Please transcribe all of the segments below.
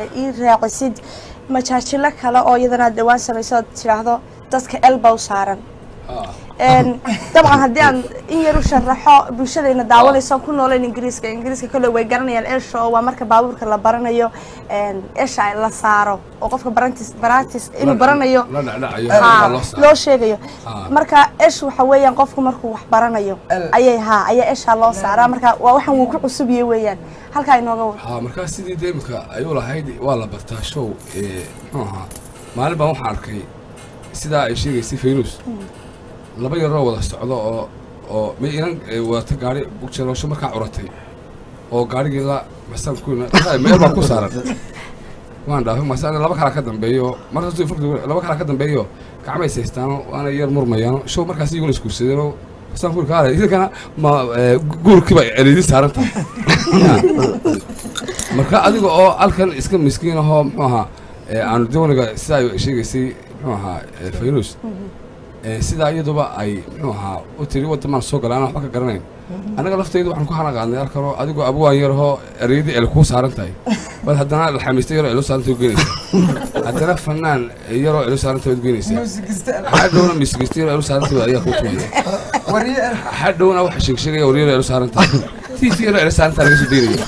raaqsid majaajilo kale oo iyadana dhawaan samayso tiraahdo dadka elbow saaran طبعا هديان إني روش الرحاء بوشة إن دعوة لسان كل نوع إنجليزي كله ويجرني الإيش ومركب بابور كلا برنا يو إيش على صاروا وقف برانتس إنه برنا يو لا لو شيء يو مركب إيش وحويا قفكم مركب برنا يو أي إيش على صار مركب وواحد وكل سبيه ويان هل كاين نوع مركب سيدي ديمك أيوة هيدي والله برتاحشوا ما أنا بروح حركي سيدا شيء يصير فيروس laba yaroo wada socdo oo meeyan wada gaari bugjeelasho marka curatay oo gaarigii la masan ku meel baa ku saaran waan dhaafay masan laba kala ka dambeeyo markaas laba kala ka dambeeyo gacmay seystaan waana yar murmayaan show markaas iyagu isku sideen masan ku kaale idinka ma guurkiiba elidin saaran tahay marka adiga oo alkan iska miskiin ah muxuu ahaa aan dooniga sida ay sheegaysay muxuu ahaa fayrus sida iyaduba ay muxuu ahaa u tiri wadamaan soo galaan waxba ka garanayn anaga laftaydu waxaan ku xanaaqaadnay arkano adigoo abwaan yar oo ereyadii el ku saaran tahay bal haddana alxamiista yaroo elo saarantay geynaysa haddana fanaan yaroo elo saarantay geynaysa hadhowna misigista yaroo elo saarantay ayaa ku tumaya hadhowna waxa sheegaya wariyada elo saarantay tv yaroo elo saarantay laga soo deynaya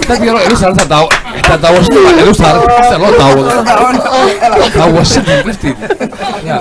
dad yaroo elo saarantay xitaa daawashada elo saarantay loo daawado daawashada lafteeda ya